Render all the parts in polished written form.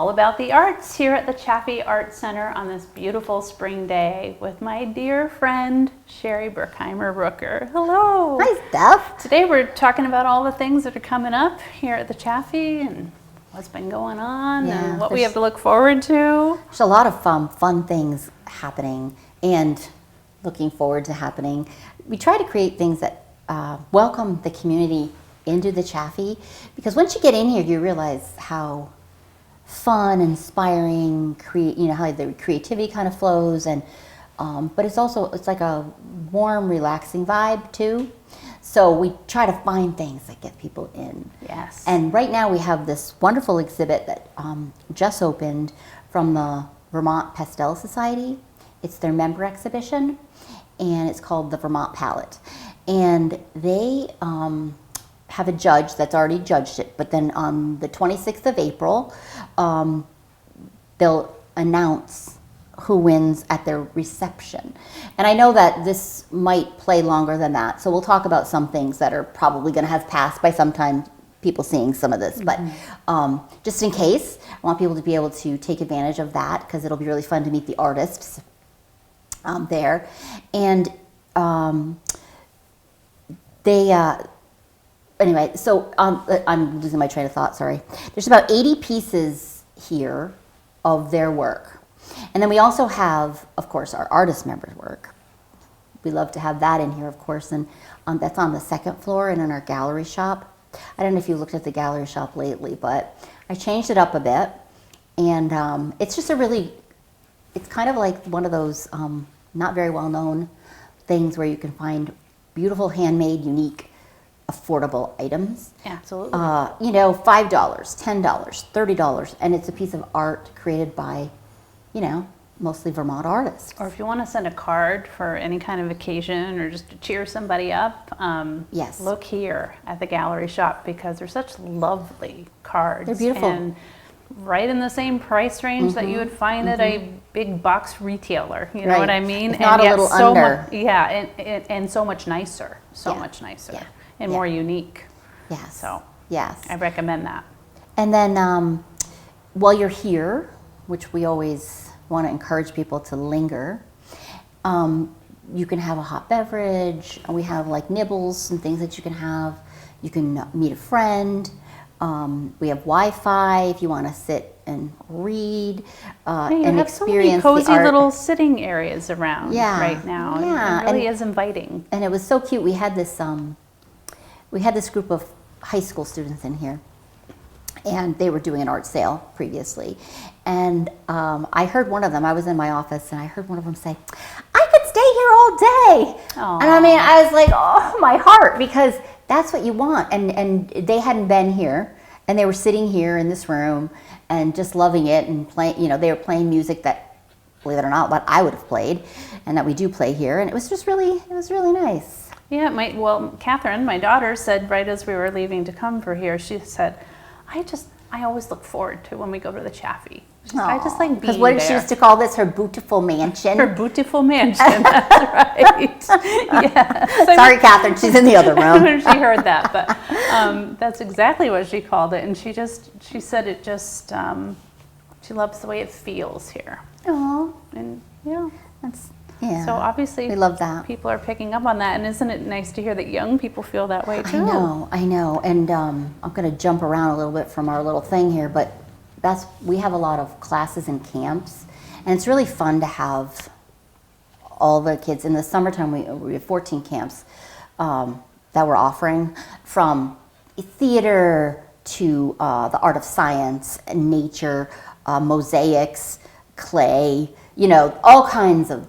all about the arts here at the Chaffee Art Center on this beautiful spring day with my dear friend, Sherri Bruckheimer-Rooker. Hello. Hi, Steph. Today we're talking about all the things that are coming up here at the Chaffee and what's been going on and what we have to look forward to. There's a lot of fun things happening and looking forward to happening. We try to create things that welcome the community into the Chaffee, because once you get in here, you realize how fun, inspiring, how the creativity kind of flows, and but it's like a warm, relaxing vibe too. So we try to find things that get people in. Yes. And right now we have this wonderful exhibit that just opened from the Vermont Pastel Society. It's their member exhibition, and it's called the Vermont Palette. And they have a judge that's already judged it, but then on the 26th of April, they'll announce who wins at their reception. And I know that this might play longer than that, so we'll talk about some things that are probably going to have passed by some time, people seeing some of this. But just in case, I want people to be able to take advantage of that, because it'll be really fun to meet the artists there. And anyway, so I'm losing my train of thought, sorry. There's about 80 pieces here of their work. And then we also have, of course, our artist members' work. We love to have that in here, of course, and that's on the second floor and in our gallery shop. I don't know if you looked at the gallery shop lately, but I changed it up a bit. And it's just it's kind of like one of those not very well-known things where you can find beautiful, handmade, unique, affordable items. Absolutely. $5, $10, $30, and it's a piece of art created by, mostly Vermont artists. Or if you want to send a card for any kind of occasion or just to cheer somebody up, yes, look here at the gallery shop, because they're such lovely cards. They're beautiful. And right in the same price range that you would find at a big box retailer. You know what I mean? It's not and a little under. And so much nicer. Much nicer. Yeah. And more unique. Yes. So yes, I recommend that. And then while you're here, which we always want to encourage people to linger, you can have a hot beverage. We have like nibbles and things that you can have. You can meet a friend. We have Wi-Fi if you want to sit and read and experience so many cozy the art. little sitting areas around right now. Yeah. It really is inviting. And it was so cute. We had this group of high school students in here, and they were doing an art sale previously. And I heard one of them, I was in my office, and I heard one of them say, "I could stay here all day." Aww. And I mean, I was like, oh, my heart, because that's what you want. And they hadn't been here, and they were sitting here in this room and just loving it and playing, they were playing music that, believe it or not, what I would have played and that we do play here. And it was really nice. Yeah, Catherine, my daughter, said right as we were leaving to come for here, she said, I always look forward to when we go to the Chaffee. I just like being there. Because what did she used to call this? Her beautiful mansion? Her beautiful mansion, that's right. Yes. Sorry, Catherine, she's in the other room. She heard that, but that's exactly what she called it. And she said it just, she loves the way it feels here. Aww. And yeah. So obviously, we love that. People are picking up on that, and isn't it nice to hear that young people feel that way too? I know, and I'm going to jump around a little bit from our little thing here, but we have a lot of classes and camps, and it's really fun to have all the kids. In the summertime, we have 14 camps that we're offering, from theater to the art of science, nature, mosaics, clay, all kinds of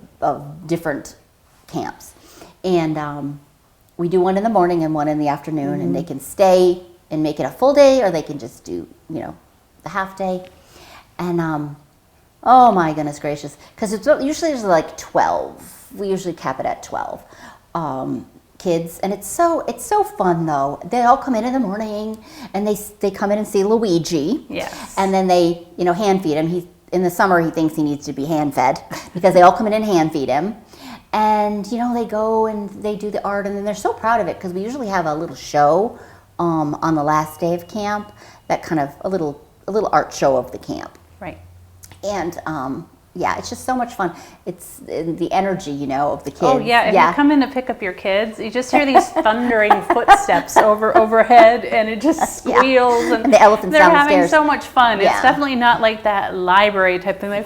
different camps. And we do one in the morning and one in the afternoon, and they can stay and make it a full day, or they can just do, the half day. And oh my goodness gracious, because usually there's like 12. We usually cap it at 12 kids, and it's so fun though. They all come in the morning, and they come in and see Luigi. Yes. And then they hand feed him. In the summer, he thinks he needs to be hand-fed because they all come in and hand-feed him. And, they go and they do the art, and then they're so proud of it, because we usually have a little show on the last day of camp, that kind of a little art show of the camp. And yeah, it's just so much fun. It's the energy, you know, of the kids. Oh yeah, if you come in to pick up your kids, you just hear these thundering footsteps overhead, and it just squeals, and the elephants they're downstairs. having so much fun. Yeah. It's definitely not like that library type thing. Like,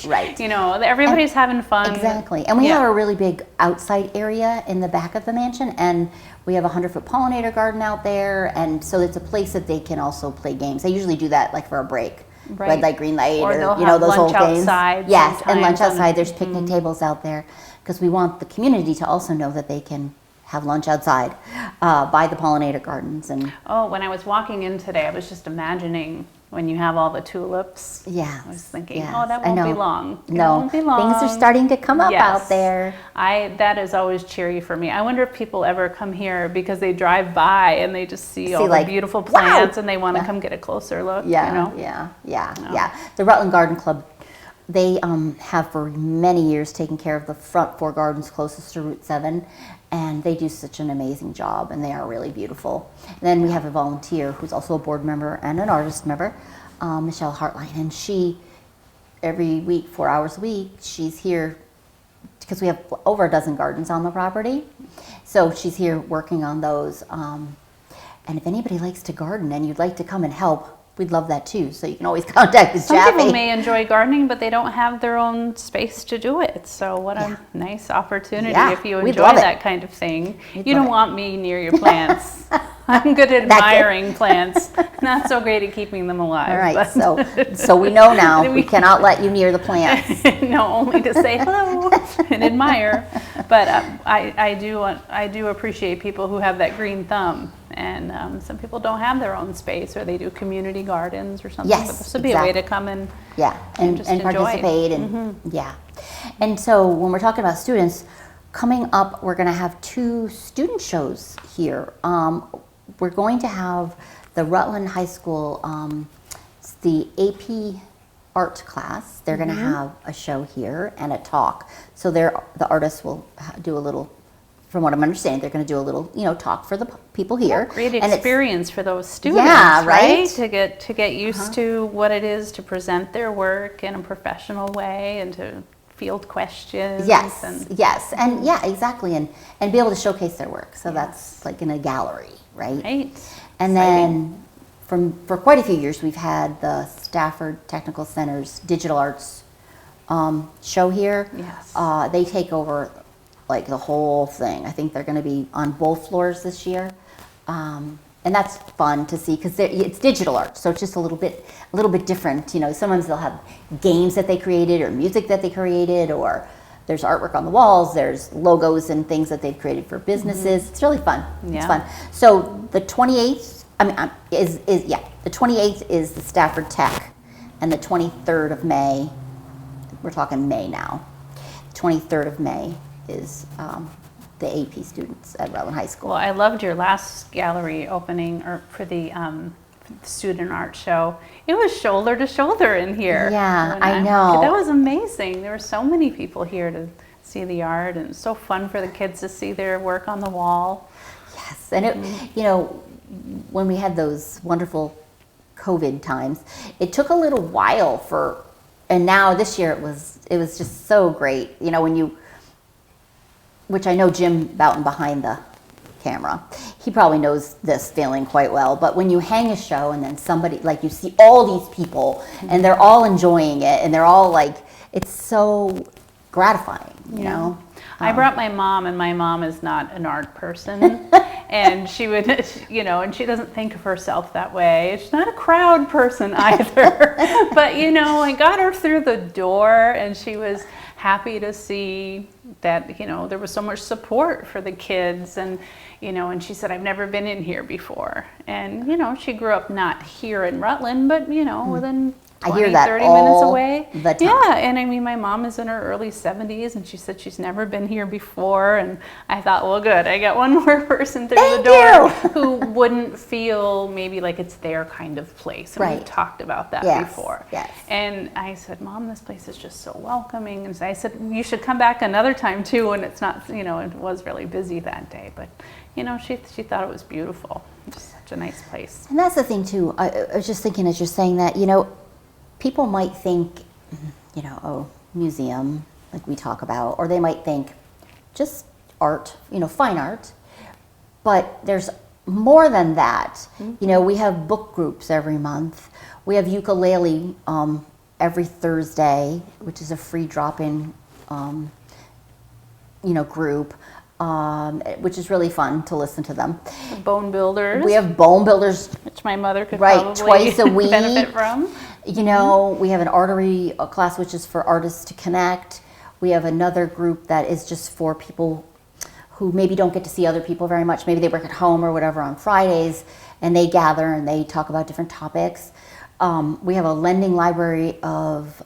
Right. You know, everybody's having fun. Exactly. And we have a really big outside area in the back of the mansion, and we have a 100-foot pollinator garden out there, and so it's a place that they can also play games. They usually do that like for a break. Red light, green light, or they'll you know, have those lunch old games. outside. Yes, and lunch sometimes outside. There's picnic tables out there because we want the community to also know that they can have lunch outside by the pollinator gardens. And oh, when I was walking in today, I was just imagining when you have all the tulips. yeah, I was thinking, oh, that won't be long. It No, won't be long. things are starting to come up out there. That is always cheery for me. I wonder if people ever come here because they drive by and they just see all the beautiful plants and they want to come get a closer look. Yeah, you know? yeah. The Rutland Garden Club, they have for many years taken care of the front 4 gardens closest to Route 7, and they do such an amazing job, and they are really beautiful. And then we have a volunteer who's also a board member and an artist member, Michelle Hartline, and she, every week, 4 hours a week, she's here because we have over a dozen gardens on the property. So she's here working on those. And if anybody likes to garden and you'd like to come and help, we'd love that too. So you can always contact us. Some people may enjoy gardening, but they don't have their own space to do it. So what a nice opportunity if you enjoy that kind of thing. You don't want me near your plants. I'm good at admiring plants, not so great at keeping them alive. All right, so we know now we cannot let you near the plants. No, only to say hello and admire. But I do appreciate people who have that green thumb. And some people don't have their own space, or they do community gardens or something. Yes, but this would be a way to come and and participate and And so when we're talking about students, coming up, we're going to have 2 student shows here. We're going to have the Rutland High School, the AP art class. They're going to have a show here and a talk. So the artists will do a little. From what I'm understanding, they're going to do a little, talk for the people here. Great experience for those students, right? To get used to what it is to present their work in a professional way and to field questions. Yes, and exactly, and be able to showcase their work. So that's like in a gallery, right? Right. And then for quite a few years, we've had the Stafford Technical Center's Digital Arts show here. Yes. They take over like the whole thing. I think they're going to be on both floors this year, and that's fun to see because it's digital art, so it's just a little bit different. Sometimes they'll have games that they created or music that they created, or there's artwork on the walls. There's logos and things that they've created for businesses. It's really fun. Yeah. It's fun. So the 28th, the 28th is the Stafford Tech, and the 23rd of May. We're talking May now. 23rd of May is the AP students at Rutland High School. Well, I loved your last gallery opening for the student art show. It was shoulder to shoulder in here. Yeah, I know. That was amazing. There were so many people here to see the art, and it was so fun for the kids to see their work on the wall. Yes, and when we had those wonderful COVID times, it took a little while and now this year it was just so great. Which I know Jim Boughton behind the camera, he probably knows this feeling quite well, but when you hang a show and then somebody, like you see all these people and they're all enjoying it and they're all like, it's so gratifying, you know? I brought my mom, and my mom is not an art person, and she would, and she doesn't think of herself that way. She's not a crowd person either, but I got her through the door, and she was happy to see that, there was so much support for the kids, and she said, I've never been in here before. And, she grew up not here in Rutland, but, within 20, 30 minutes away. The time. Yeah, and my mom is in her early 70s, and she said she's never been here before. And I thought, well, good, I got one more person through the door who wouldn't feel maybe like it's their kind of place. And we talked about that before. Yes. And I said, Mom, this place is just so welcoming. And I said, you should come back another time too when it's not, it was really busy that day. But, she thought it was beautiful. It's such a nice place. And that's the thing too. I was just thinking as you're saying that, people might think museum, like we talk about, or they might think just art, fine art. But there's more than that. We have book groups every month. We have ukulele every Thursday, which is a free drop-in, group, which is really fun to listen to them. Bone builders. We have bone builders, which my mother could right, probably twice a week. benefit from. We have an artery class, which is for artists to connect. We have another group that is just for people who maybe don't get to see other people very much. Maybe they work at home or whatever on Fridays, and they gather and they talk about different topics. We have a lending library of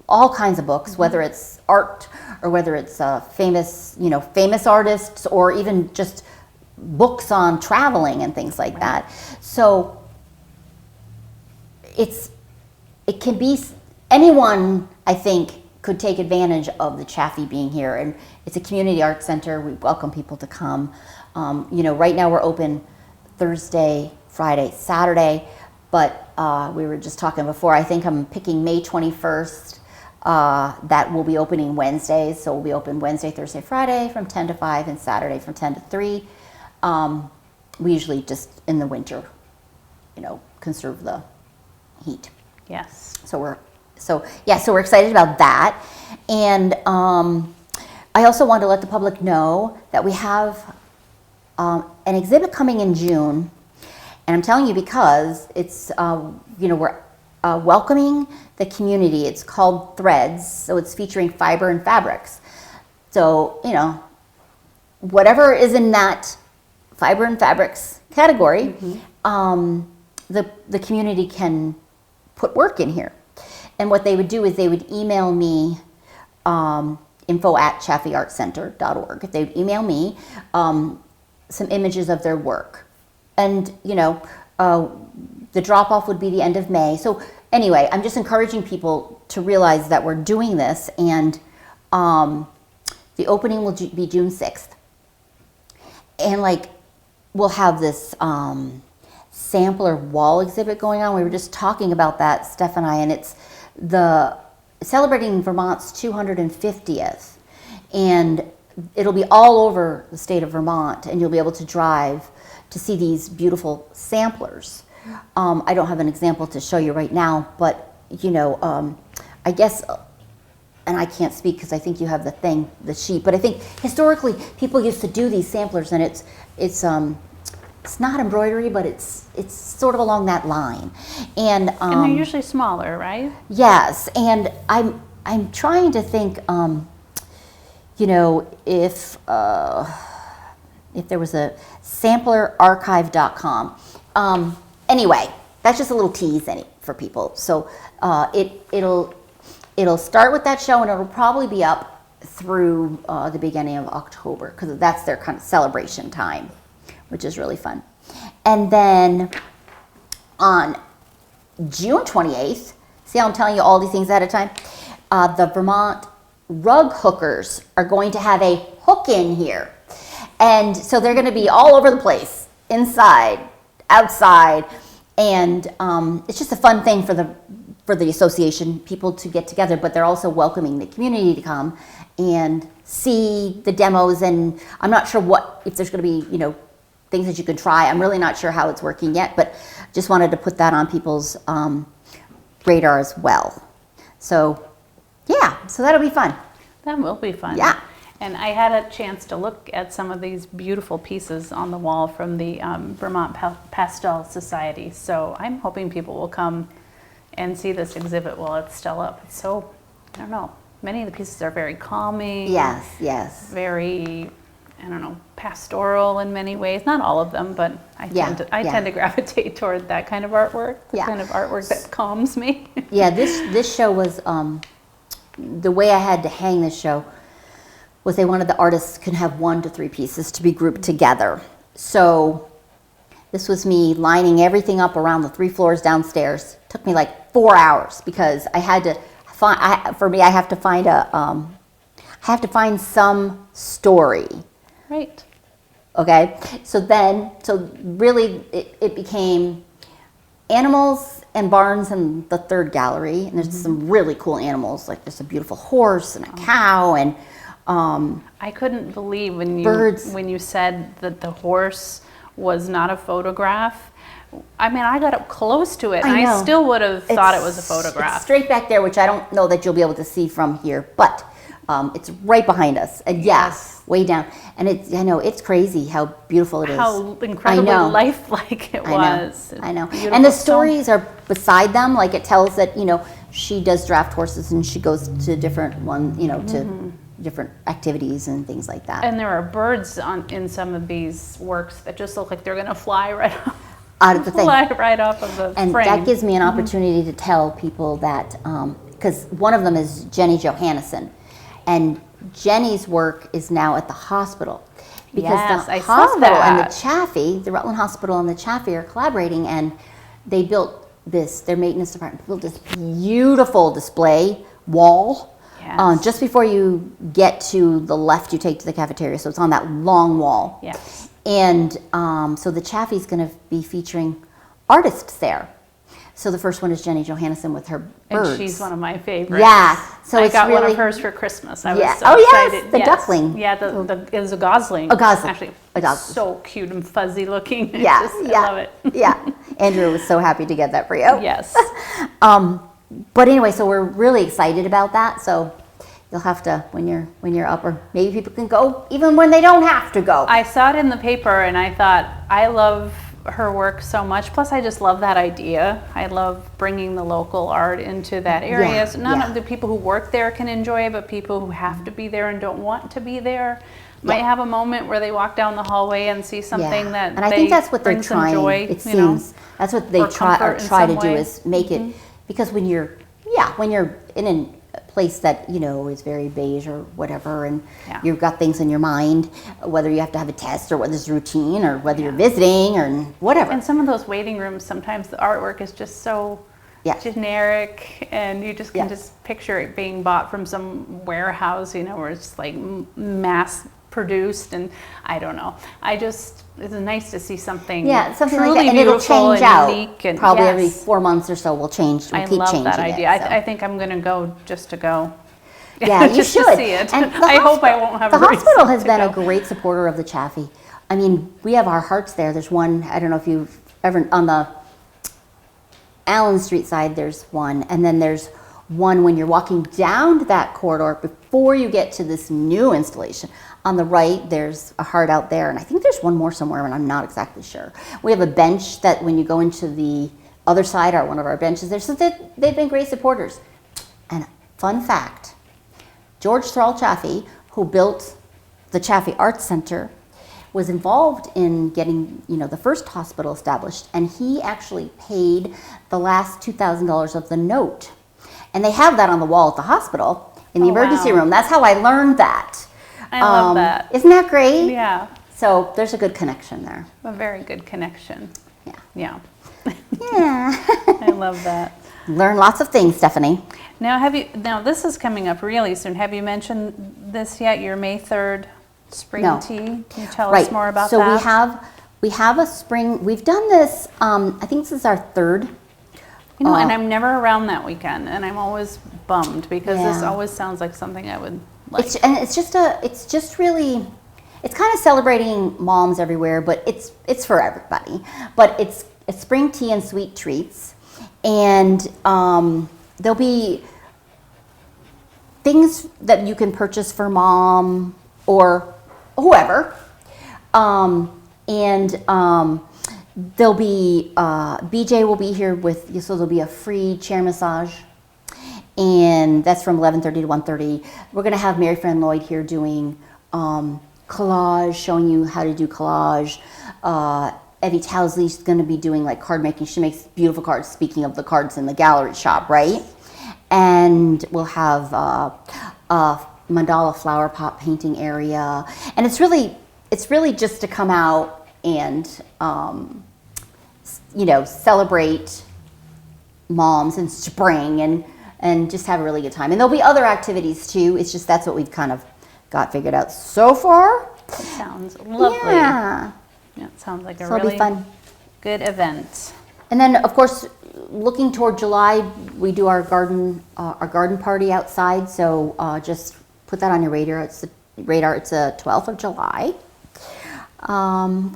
all kinds of books, whether it's art or whether it's famous artists, or even just books on traveling and things like that. So it can be anyone, I think, could take advantage of the Chaffee being here, and it's a community art center. We welcome people to come. Right now we're open Thursday, Friday, Saturday, but we were just talking before. I think I'm picking May 21st. That will be opening Wednesdays, so we'll be open Wednesday, Thursday, Friday from 10 to 5, and Saturday from 10 to 3. We usually just in the winter, conserve the heat. Yes. So we're excited about that. And I also want to let the public know that we have an exhibit coming in June. And I'm telling you because it's, we're welcoming the community. It's called Threads, so it's featuring fiber and fabrics. So, whatever is in that fiber and fabrics category, the community can put work in here. And what they would do is they would email me info@chaffeeartcenter.org. If they would email me some images of their work. And, the drop-off would be the end of May. So anyway, I'm just encouraging people to realize that we're doing this, and the opening will be June 6th. And we'll have this sampler wall exhibit going on. We were just talking about that, Steph and I, and it's celebrating Vermont's 250th. And it'll be all over the state of Vermont, and you'll be able to drive to see these beautiful samplers. I don't have an example to show you right now, but I guess, and I can't speak because I think you have the sheet, but I think historically people used to do these samplers, and it's not embroidery, but it's sort of along that line. And they're usually smaller, right? Yes, and I'm trying to think, if there was a samplerarchive.com. Anyway, that's just a little tease for people. So it'll start with that show, and it'll probably be up through the beginning of October, because that's their kind of celebration time, which is really fun. And then on June 28th, see how I'm telling you all these things at a time? The Vermont rug hookers are going to have a hook in here. And so they're going to be all over the place, inside, outside. And it's just a fun thing for the association, people to get together, but they're also welcoming the community to come and see the demos. And I'm not sure if there's going to be, things that you can try. I'm really not sure how it's working yet, but just wanted to put that on people's radar as well. So so that'll be fun. That will be fun. Yeah. And I had a chance to look at some of these beautiful pieces on the wall from the Vermont Pastel Society. So I'm hoping people will come and see this exhibit while it's still up. It's so, I don't know, many of the pieces are very calming. Yes. Very, pastoral in many ways. Not all of them, but I tend to gravitate toward that kind of artwork, the kind of artwork that calms me. Yeah, this show was, the way I had to hang this show was they wanted the artists can have 1 to 3 pieces to be grouped together. So this was me lining everything up around the 3 floors downstairs. It took me 4 hours because I had to find, I have to find some story. Right. Okay. So really it became animals and barns in the third gallery, and there's some really cool animals, like there's a beautiful horse and a cow, and I couldn't believe birds. when you said that the horse was not a photograph. I mean, I got up close to it, and I still would have thought it was a photograph. It's straight back there, which I don't know that you'll be able to see from here, but it's right behind us, and way down. And I know it's crazy how beautiful it is. How incredibly lifelike it was. I know. And the stories are beside them. Like it tells that she does draft horses, and she goes to different to different activities and things like that. And there are birds in some of these works that just look like they're going to fly right off. Out of the thing. Fly right off of the and frame. That gives me an opportunity to tell people that, because one of them is Jenny Johannesson, and Jenny's work is now at the hospital. Because the hospital and the Chaffee, the Rutland Hospital and the Chaffee are collaborating, and they built their maintenance department built this beautiful display wall. Yes. Just before you get to the left, you take to the cafeteria, so it's on that long wall. Yes. And so the Chaffee's going to be featuring artists there. So the first one is Jenny Johannesson with her birds. And she's one of my favorites. Yeah. So I got one of hers for Christmas. I was so excited. Yes, the duckling. Yeah, it was a gosling. A gosling. Actually, a gosling. So cute and fuzzy looking. Yeah, I love it. Yeah. Andrew was so happy to get that for you. Yes. But anyway, so we're really excited about that. So you'll have to, when you're up, or maybe people can go even when they don't have to go. I saw it in the paper, and I thought, I love her work so much. Plus, I just love that idea. I love bringing the local art into that area. So none of the people who work there can enjoy it, but people who have to be there and don't want to be there might have a moment where they walk down the hallway and see something that and I think that's what they're trying. Joy, it seems that's what they try to do is make it, because when you're in a place that is very beige or whatever, and you've got things in your mind, whether you have to have a test or whether it's routine or whether you're visiting or whatever. And some of those waiting rooms, sometimes the artwork is just so generic, and you just can just picture it being bought from some warehouse, where it's like mass produced, and I don't know. It's nice to see something something truly like that, and it'll change out. And probably every 4 months or so we'll change. We'll keep love changing that idea. It, so. I think I'm going to go just to go. Yeah, you just should to see it. And I hope I won't have. The a reason hospital has to been go. a great supporter of the Chaffee. I mean, we have our hearts there. There's one. I don't know if you've ever on the Allen Street side. There's one, and then there's one when you're walking down that corridor before you get to this new installation. On the right, there's a heart out there, and I think there's one more somewhere, and I'm not exactly sure. We have a bench that when you go into the other side, or one of our benches there, so they've been great supporters. And fun fact, George Thrall Chaffee, who built the Chaffee Art Center, was involved in getting the first hospital established, and he actually paid the last $2,000 of the note. And they have that on the wall at the hospital in the emergency room. That's how I learned that. I love that. Isn't that great? Yeah. So there's a good connection there. A very good connection. Yeah. Yeah. Yeah. I love that. Learn lots of things, Stephanie. Now, this is coming up really soon. Have you mentioned this yet? Your May 3rd spring tea? Can you tell us more about that? So we have a spring. We've done this. I think this is our third. And I'm never around that weekend, and I'm always bummed because this always sounds like something I would like. It's just really, it's kind of celebrating moms everywhere, but it's for everybody. But it's spring tea and sweet treats, and there'll be things that you can purchase for mom or whoever, there'll be, BJ will be here so there'll be a free chair massage, and that's from 11:30 to 1:30. We're going to have Mary Fran Lloyd here doing collage, showing you how to do collage. Evie Towsley's going to be doing like card making. She makes beautiful cards, speaking of the cards in the gallery shop, right? And we'll have a mandala flower pot painting area. And it's really just to come out and celebrate moms in spring and just have a really good time. And there'll be other activities too. It's just that's what we've kind of got figured out so far. It sounds lovely. Yeah. It sounds like a So really fun. good event. And then, of course, looking toward July, we do our garden party outside. So just put that on your radar. It's the 12th of July.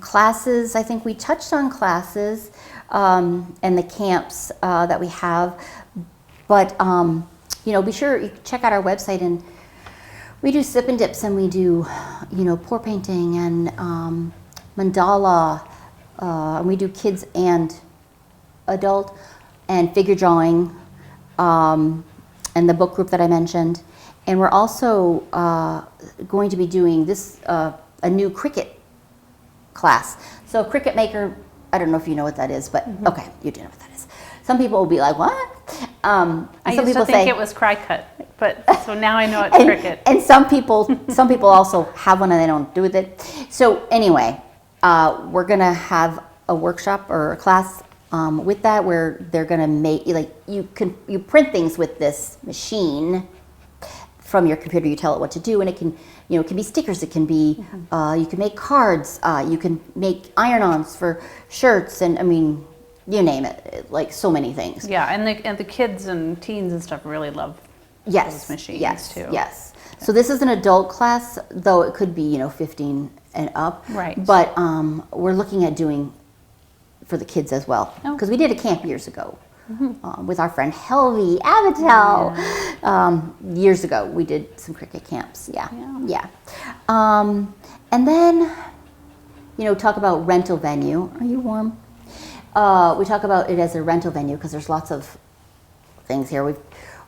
Classes, I think we touched on classes and the camps that we have. But, be sure you check out our website, and we do sip and dips, and we do, pour painting and mandala, and we do kids and adult, and figure drawing, and the book group that I mentioned. And we're also going to be doing this, a new Cricut class. So Cricut Maker, I don't know if you know what that is, but okay, you do know what that is. Some people will be like, what? I used to think it was Cricut, but so now I know it's Cricut. And some people also have one and they don't do with it. So anyway, we're gonna have a workshop or a class with that, where they're gonna make, like, you print things with this machine from your computer. You tell it what to do, and it can, it can be stickers, it can be, you can make cards, you can make iron-ons for shirts, and I mean, you name it, like so many things. Yeah, and the kids and teens and stuff really love those machines too. Yes. So this is an adult class, though it could be 15 and up. Right. But we're looking at doing for the kids as well, because we did a camp years ago with our friend Helvi Avitel. Years ago, we did some Cricut camps. Yeah. And then talk about rental venue. Are you warm? We talk about it as a rental venue because there's lots of things here.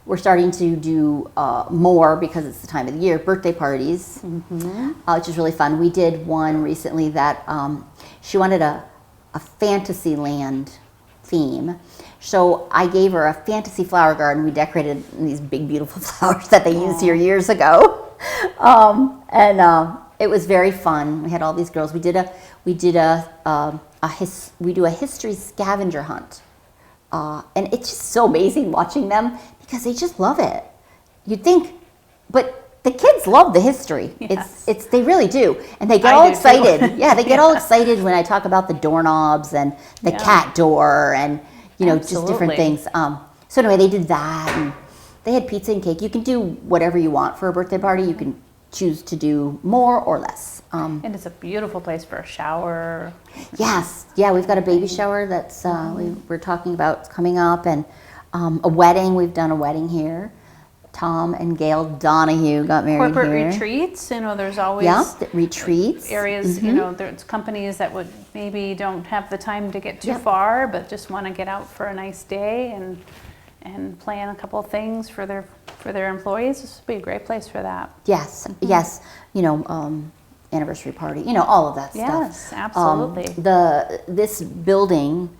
We're starting to do more, because it's the time of the year, birthday parties, which is really fun. We did one recently that she wanted a Fantasyland theme. So I gave her a fantasy flower garden. We decorated these big, beautiful flowers that they used here years ago. It was very fun. We had all these girls. We do a history scavenger hunt, and it's just so amazing watching them, because they just love it. You'd think, but the kids love the history. Yes. They really do, and they get all excited. Yeah, they get all excited when I talk about the doorknobs and the cat door, and just different things. So anyway, they did that, and they had pizza and cake. You can do whatever you want for a birthday party. You can choose to do more or less. And it's a beautiful place for a shower. Yes, yeah, we've got a baby shower that's we're talking about coming up, and a wedding. We've done a wedding here. Tom and Gail Donahue got married Corporate here. retreats, there's always retreats. Areas, there's companies that would maybe don't have the time to get too far, but just want to get out for a nice day and plan a couple of things for their employees. This would be a great place for that. Yes, yes. Anniversary party, all of that stuff. Yes, absolutely. This building,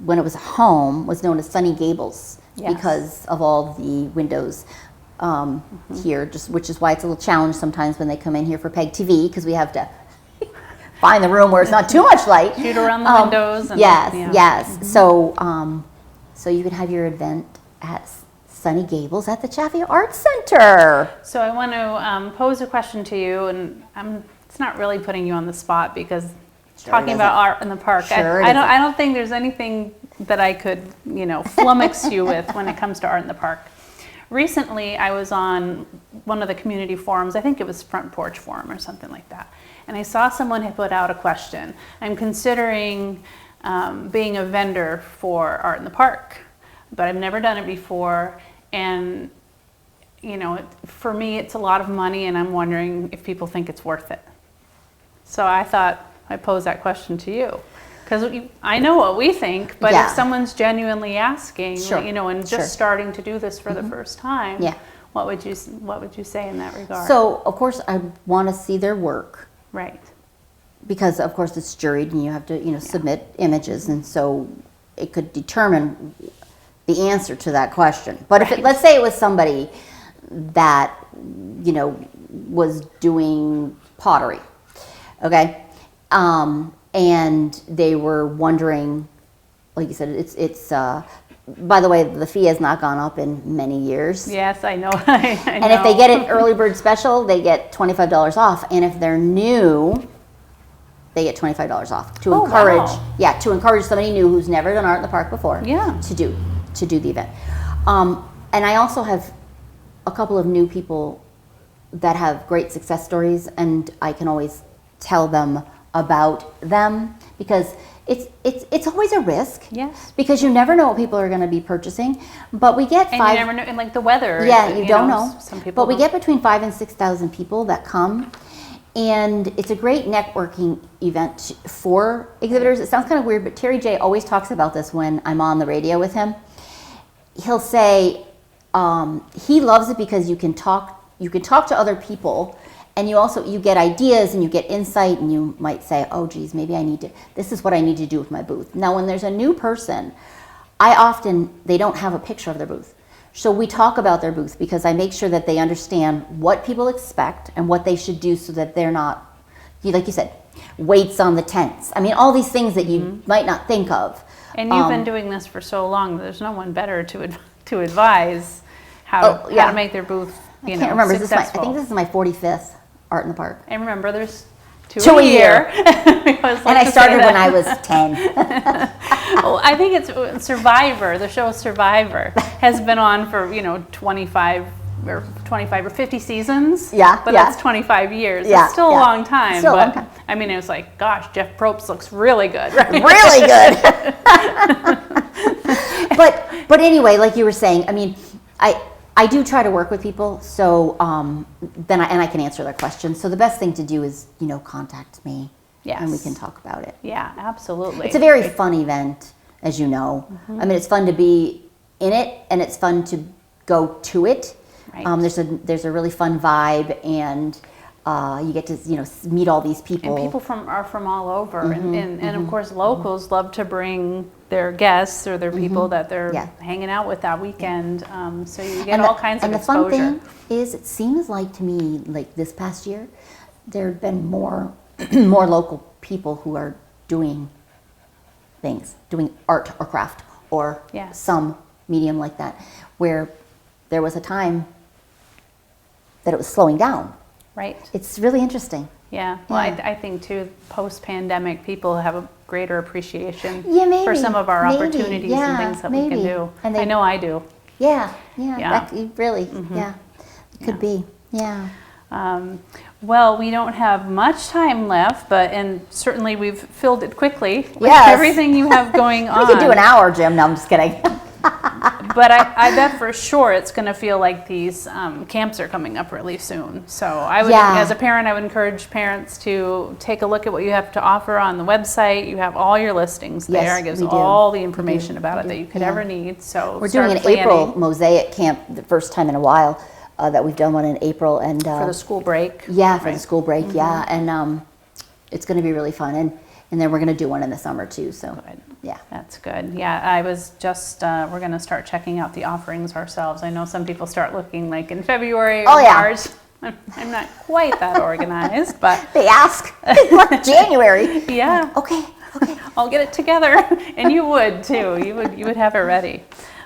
when it was a home, was known as Sunny Gables because of all the windows here, which is why it's a little challenge sometimes when they come in here for PEG TV, because we have to find the room where it's not too much light. Shoot around the windows. And, yes. So you can have your event at Sunny Gables at the Chaffee Art Center. So I want to pose a question to you, and it's not really putting you on the spot, because talking about art in the park, I don't think there's anything that I could flummox you with when it comes to art in the park. Recently, I was on one of the community forums. I think it was Front Porch Forum or something like that, and I saw someone had put out a question. I'm considering being a vendor for art in the park, but I've never done it before, and for me it's a lot of money, and I'm wondering if people think it's worth it. So I thought I'd pose that question to you, because I know what we think, but if someone's genuinely asking, and just starting to do this for the first time, what would you say in that regard? So of course I want to see their work, right? Because of course it's juried, and you have to submit images, and so it could determine the answer to that question. But if let's say it was somebody that was doing pottery, okay, and they were wondering, like you said, it's by the way, the fee has not gone up in many years. Yes, I know. And if they get an early bird special, they get $25 off, and if they're new, they get $25 off to Oh, encourage, wow. to encourage somebody new who's never done art in the park before, Yeah. to do the event. And I also have a couple of new people that have great success stories, and I can always tell them about them, because it's always a risk. Yes. Because you never know what people are going to be purchasing, but we get And you never know, and like the weather. Yeah, you don't know. Some people. But we get between 5,000 and 6,000 people that come, and it's a great networking event for exhibitors. It sounds kind of weird, but Terry J always talks about this when I'm on the radio with him. He'll say he loves it because you can talk to other people, and you get ideas and you get insight, and you might say, oh geez, maybe this is what I need to do with my booth. Now when there's a new person, they don't have a picture of their booth. So we talk about their booth, because I make sure that they understand what people expect and what they should do, so that they're not, like you said, weights on the tents. I mean, all these things that you might not think of. And you've been doing this for so long, there's no one better to advise how to make their booth, I can't remember. successful. I think this is my 45th Art in the Park. And remember, there's two a a year. year. And I started when I was 10. Well, I think it's Survivor. The show Survivor has been on for 25 or 50 seasons. Yeah, but yeah. that's 25 years. Yeah, It's still a long time. Still a but long time. I mean, it was like, gosh, Jeff Probst looks really good. Right? Really good. But anyway, like you were saying, I mean, I do try to work with people, so then I can answer their questions. So the best thing to do is contact me, and we can talk about it. Yeah, absolutely. It's a very fun event, as you know. I mean, it's fun to be in it, and it's fun to go to it. Right. There's a really fun vibe, and you get to meet all these people. And people are from all over, and of course locals love to bring their guests or their people that they're hanging out with that weekend. So you get all kinds of exposure. And the fun thing is, it seems like to me, like this past year, there have been more local people who are doing art or craft or some medium like that, where there was a time that it was slowing down. Right. It's really interesting. Yeah. Well, I think too, post-pandemic, people have a greater appreciation for some of our opportunities and things that we can do. And I know I do. Yeah. Really. Yeah. It could be. Yeah. Well, we don't have much time left, and certainly we've filled it quickly with Yes. everything you have going on. We could do an hour, Jim. No, I'm just kidding. But I bet for sure it's going to feel like these camps are coming up really soon. So I would, as a parent, I would encourage parents to take a look at what you have to offer on the website. You have all your listings there. Yes, it gives we do. all the information about it that you could ever need. So we're doing an April mosaic camp, the first time in a while that we've done one in April, and for the school break. Yeah, for the school break. Yeah, and it's going to be really fun, and then we're going to do one in the summer too. So good. Yeah, that's good. Yeah, I was just we're going to start checking out the offerings ourselves. I know some people start looking like in February or March. I'm not quite that organized, but they ask January. Yeah. Okay. I'll get it together, and you would too. You would have it ready.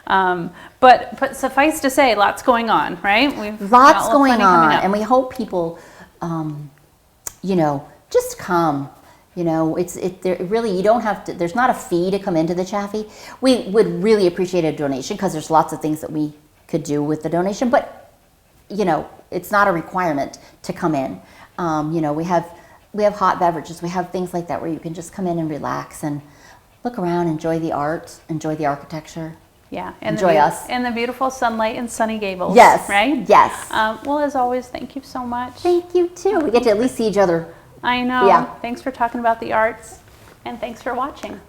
But suffice to say, lots going on, right? Lots going on, and we hope people, just come. Really, you don't have to. There's not a fee to come into the Chaffee. We would really appreciate a donation, because there's lots of things that we could do with the donation. But it's not a requirement to come in. We have hot beverages. We have things like that where you can just come in and relax and look around, enjoy the art, enjoy the architecture. Yeah, and enjoy us. And the beautiful sunlight and sunny Gables. Yes. Right? Yes. Well, as always, thank you so much. Thank you, too. We get to at least see each other. I know. Yeah. Thanks for talking about the arts, and thanks for watching.